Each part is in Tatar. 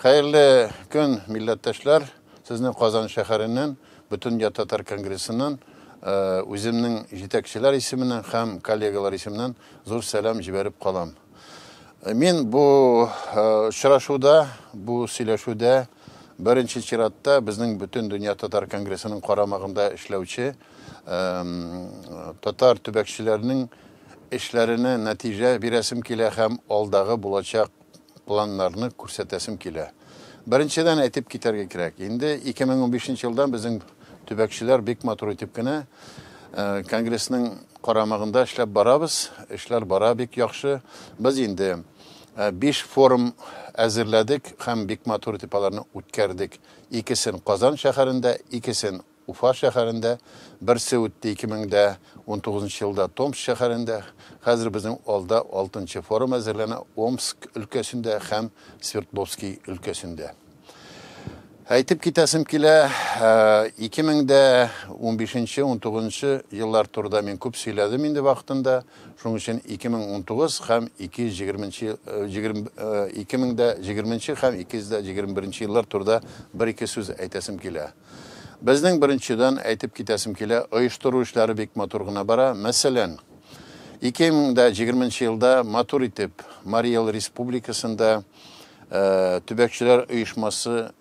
Hayırlı gün milletteşler. Sizin Kazan şehrinden, bütün Tatar Kongresi'nin özümün yetekçiler isiminden hem kollegalar isiminden zor selam jiberip kalam. Men bu şuraşuda, bu sileşuda birinci çiratta bizning bütün Dünya Tatar Kongresi'nin qaramağında işlevçi Tatar tübekçilerinin işlerine netice bir resim kile hem aldağı bulacak planlarını ko'rsatasım kile. Birinchidan aytib ketarga kerak. Endi 2015 yıldan bizim tübekçiler bek matur etibgina kongressning qaramag'ida ishlab boramiz. Ishlar bora bek yaxshi. Biz endi 5 forum hazırladık. Hem bek matur etibalarini o'tkazdik. İkisini Qozon shahrida, ikisini Ufa shahrida, birisi o'tdi 2019 yılda Tomsk shahrida. Hazır bizim olda 6. forum hazırlanan Omsk ülkesinde hem Sverdlovskiy ülkesinde. Aytib ketasim kile 2015-19 yıllar turda men ko'p söyledim endi vaqtında. Şunun için 2019 hem 2020 hem 2021 yıllar turda bir-iki söz aytasim kile. Bizning birinchidan aytib ketasim kile uyushtiruv ishlari bek maturg'ina bora. Masalan, 2020 yılda matur etib Mariyel Respublikasında tübekçiler uyuşması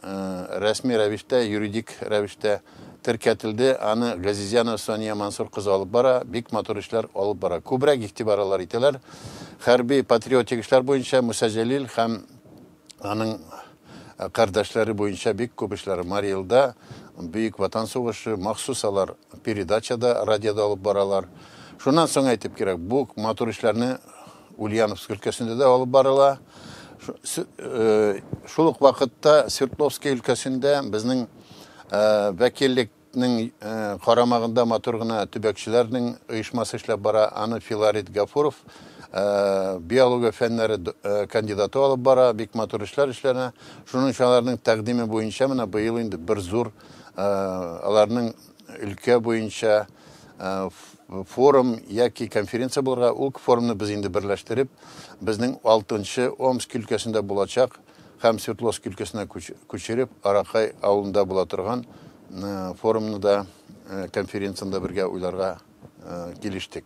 resmi rəvişdə, yuridik rəvişdə tirketildi. Anı Gazizyanov Sonya Mansur kızı alıp bara, bek matur işler alıp bara. Kubrak ihtibaralar itiler. Harbi patriotik işler boyunca Musa Celil hem anın kardeşleri boyunca bek köp işler Mariyel'da Büyük Vatan Soğuşu mahsusalar peridachada, radyoda alıp baralar. Şundan sonra aytib kerak, bu matur işlerini Ulyanovsk ülkesinde de alıp baralar. Şuluk vakitte Sverdlovskiy ülkesinde bizning vekillikning qaramag'ida maturg'ina tübekçilerinin uyushmasi ishlab bora. Anı Filarit Gafurov biyologiya fanlari kandidati olib bora, bek matur ishlar ishlarni. Şunun şalarning taqdimi boyunca mana bu yil endi bir zo'r alarning ülke boyunca forum yoki konferensiya bo'lgan. O forumni biz endi birlashtirib, bizning 6. Omsk ülkesinde bulacak, hem Sverdlovskiy ülkesine ko'chirib, Araqay avulunda bo'la turgan forumni da konferensiyada birga o'ylarga kelishdik.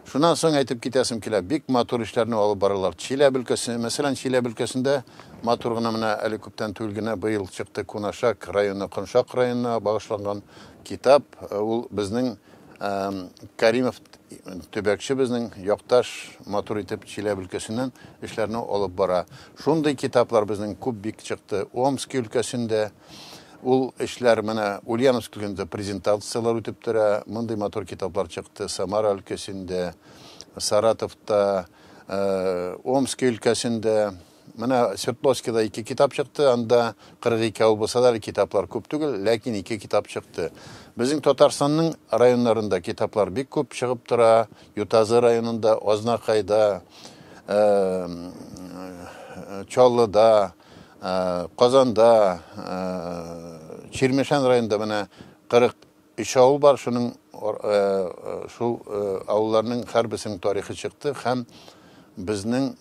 Şundan so'ng aytib ketasim kela, bek matur ishlarni olib boralar. Chelyab ülkesi, mesela Chelyab ülkesinde maturg'ina mana ali ko'pdan to'lgina bu yil chiqdi. Kunashak rayoni, Qunshaq rayonuna bağışlangan kitap. U bizning Karimov tübekçi bizning yoktaş matur etib Chelyab ülkesinden işlerini alıp bora. Şunday kitaplar bizning ko'p bek çıktı. Omsk ülkesinde ul işler mana Ulyanovsk ülkesinde prezentatsiyalar o'tib tura. Bunday matur kitaplar çıktı. Samara ülkesinde, Saratov'da, Omsk ülkesinde. Mana Sverdlovskiyda 2 kitap çıktı. Anda 42 olsa da kitaplar köp tugul, lakin 2 kitap çıktı. Bizim Tatarstan'ın rayonlarında kitaplar bek köp çıkıp tura. Yutazı rayonunda, Oznakay'da, Çollu'da, Qozon'da, Çirmeşan rayonunda mana 43 avul var. Şunun şu avullarının her birisinin tarihi çıktı. Hem bizning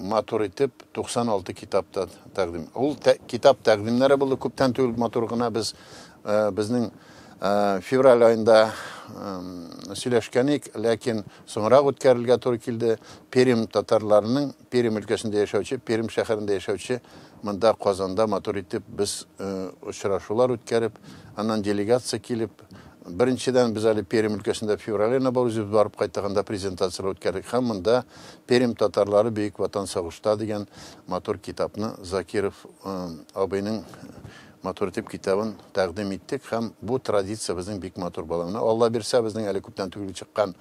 matur etib 96 kitapta taqdim. Ul kitap taqdimlari bo'ldi. Ko'pdan to'g'ri maturg'ina biz bizning fevral oyida söylashganik, lakin so'ngroq o'tkazilgan to'g'ri keldi. Perim tatarlarining Perim ülkesinde yashovchi, Perim shahrida yashovchi munda Qozonda matur etib biz uchrashuvlar o'tkazib, andan delegatsiya kelib, birinchidan biz hali Perim ülkesinde fevral ayına borib qaytganda prezentatsiyalar o'tkazdik. Hamda Perim tatarlari Büyük Vatan Soğuş'ta degan matur kitapni Zakirov abining matur etib kitabını taqdim etdik. Hem bu tradisiya bizning bek matur bo'lamini. Allah bersa bizning hali ko'pdan tugul chiqqan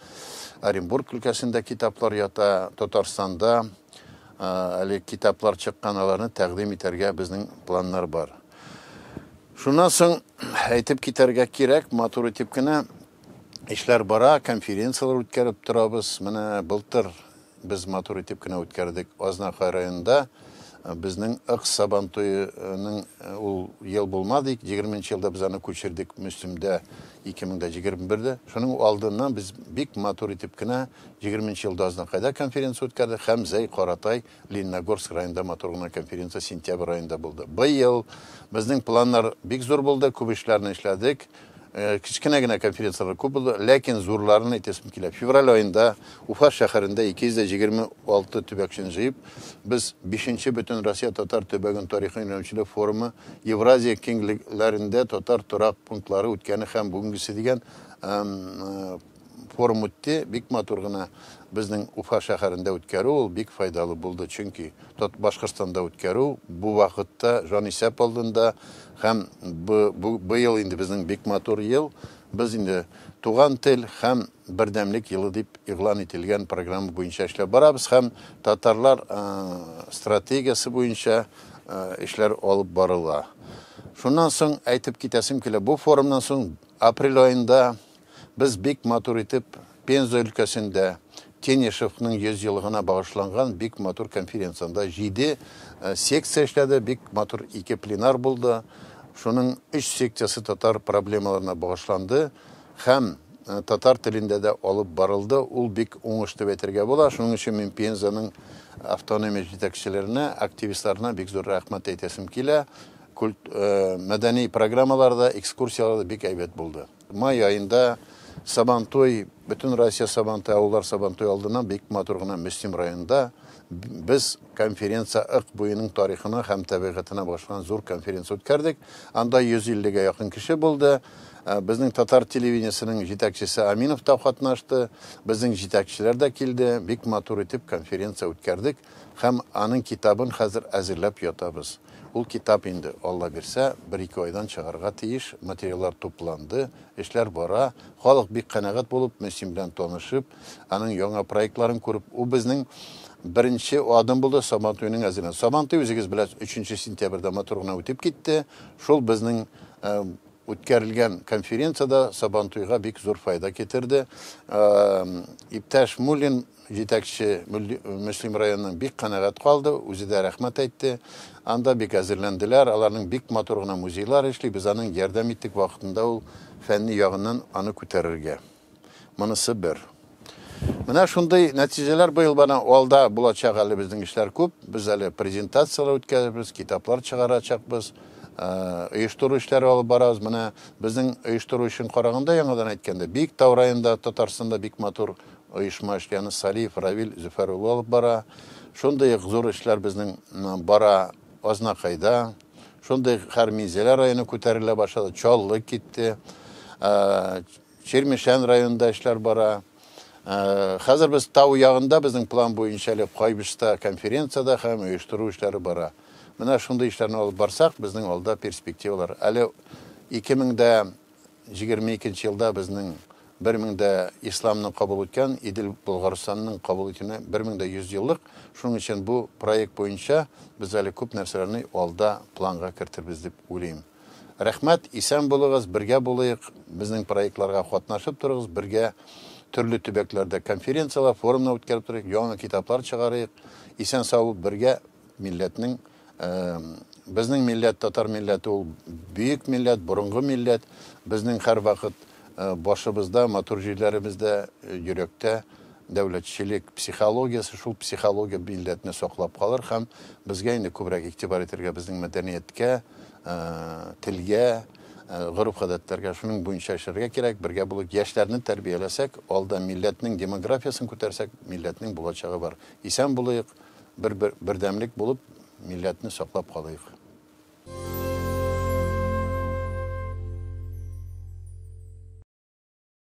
Orenburg ülkesinde kitaplar yata, Tatarstanda hali kitaplar chiqqanlarni taqdim etarga bizning planlar bor. Şundan so'ng aytib ketarga kerak, matur etibgina ishlar bora, konferensiyalar o'tkazib turamiz. Mana bultir biz matur etibgina o'tkazdik Oznakay rayonida. Безнең ық Сабантуйның ул ел булмады. 20 елда без аны күчердек Мөслимдә 2021дә. Шуның алдыннан без бик матур итеп кенә 20 елда Азнакайда конференция үткәрдек һәм Зәй Каратай Лениногорск районында матур гына конференция сентябрь айында булды. Быел безнең планнар бик зур булды, күп эшләрне эшләдек. Кичкенә генә конференциялар күп булды, ләкин зурларын әйтәсем килә. Февраль айында Уфа шәһәрендә 226 төбәкчене җыеп, без 5-нче бөтен Россия татар төбәген тарихи юнәлешле форумы Евразия киңлекләрендә татар торак пунктлары үткәне һәм бүгенгесе дигән форум үтте. Бик матур гына безнең Уфа шәһәрендә үткәрү ул бик файдалы булды, чөнки Башкортстанда үткәрү бу вакытта җанисәп алдында һәм быел инде безнең бик матур ел. Без инде туган тел һәм бердәмлек елы дип игълан ителгән программа буенча эшләп барабыз һәм татарлар стратегиясе буенча эшләр алып барыла. Шуннан соң әйтеп китәсем килә, бу форумнан соң апрель айында без бик матур итеп Пенза өлкәсендә Тенешевның 100 елыгына багышланган бик матур конференциясында 7 секция эшләде, бик матур 2 пленар булды. Шуның 3 секциясы татар проблемаларына багышланды һәм татар телендә дә алып барылды. Ул бик уңышлы бетергә була. Шуның өчен мин Пензаның автономия җитәкчеләренә, активистларына бик зур рәхмәт әйтәсем килә. Мәдәни программаларда, экскурсияларда бик әйбәт булды. Май айында Сабантуй, бөтен Россия Сабантуй, авыллар Сабантуй алдынан бик матур гына Мөслим районында без конференция ық буеның тарихына һәм табигатына башлаган зур конференция үткәрдек. Анда 150-гә якын кеше булды. Безнең татар телевидениесенең җитәкчесе Аминов та катнашты. Безнең җитәкчеләр дә килде. Бик матур итеп конференция үткәрдек һәм аның китабын хәзер әзерләп ятабыз. Ул китап инде Алла бирсә 1-2 айдан чыгарга тиеш, материаллар тупланды, эшләр бара. Халык бик канәгать булып, Мөслим белән танышып, аның яңа проектларын күреп, ул безнең беренче адым булды Сабантуйның әзерләнү. Сабантуй үзегез беләсез 3 сентябрьдә матур гына үтеп китте. Шул безнең үткәрелгән конференцияда Сабантуйга бик зур файда китерде. Иптәш Мулин җитәкче Мөслим районының бик канәгать калды, үзе дә рәхмәт әйтте. Анда бик әзерләнделәр, аларның бик матур гына музейлар эшли, без аның ярдәм иттек вакытында ул фәнни ягыннан аны күтәрергә. Монысы бер. Менә шундый нәтиҗәләр быел бана алда булачак әле безнең эшләр күп. Без әле презентациялар үткәрәбез, китаплар чыгарачакбыз, оештыру эшләре алып барабыз. Менә безнең оештыру өчен караганда яңадан әйткәндә, бик Тау районында, Татарстанда бик матур оешма эшләне Салиев Равил Зөфәр улы алып бара. Шундый зур эшләр безнең бара Азнакайда. Шундый Хәрмизәләр районы күтәрелә башлады, Чаллы китте. Чермешән районында эшләр бара. Хәзер без Тау ягында безнең план буенча әле Кайбышта конференцияда һәм оештыру эшләре бара. Менә шундый эшләрне алып барсак, безнең алда перспективалар. Әле 2022 елда безнең 1000-дә исламның кабул иткән, Идел Булгарстанның кабул итүенә 1100 еллык. Шуның өчен бу проект буенча без әле күп нәрсәләрне алда планга кертербез дип уйлыйм. Рәхмәт, исән булыгыз, бергә булыйк, безнең проектларга катнашып торыгыз, бергә төрле төбәкләрдә конференциялар, форумнар үткәреп торыйк, яңа китаплар чыгарыйк. Исән сау бергә милләтнең безнең милләт, татар милләте ул бөек милләт, борынгы милләт. Безнең һәр вакыт башыбызда, матур җирләребездә, йөрәктә дәүләтчелек психологиясе, шул психология милләтне саклап калыр һәм безгә инде күбрәк игътибар итәргә, безнең мәдәнияткә, телгә, гореф-гадәтләргә, шуның буенча эшләргә кирәк. Бергә булып яшьләрне тәрбияләсәк, алда милләтнең демографиясын күтәрсәк, милләтнең булачагы бар. Исән булыйк, бердәмлек булып, милләтне саклап калыйк.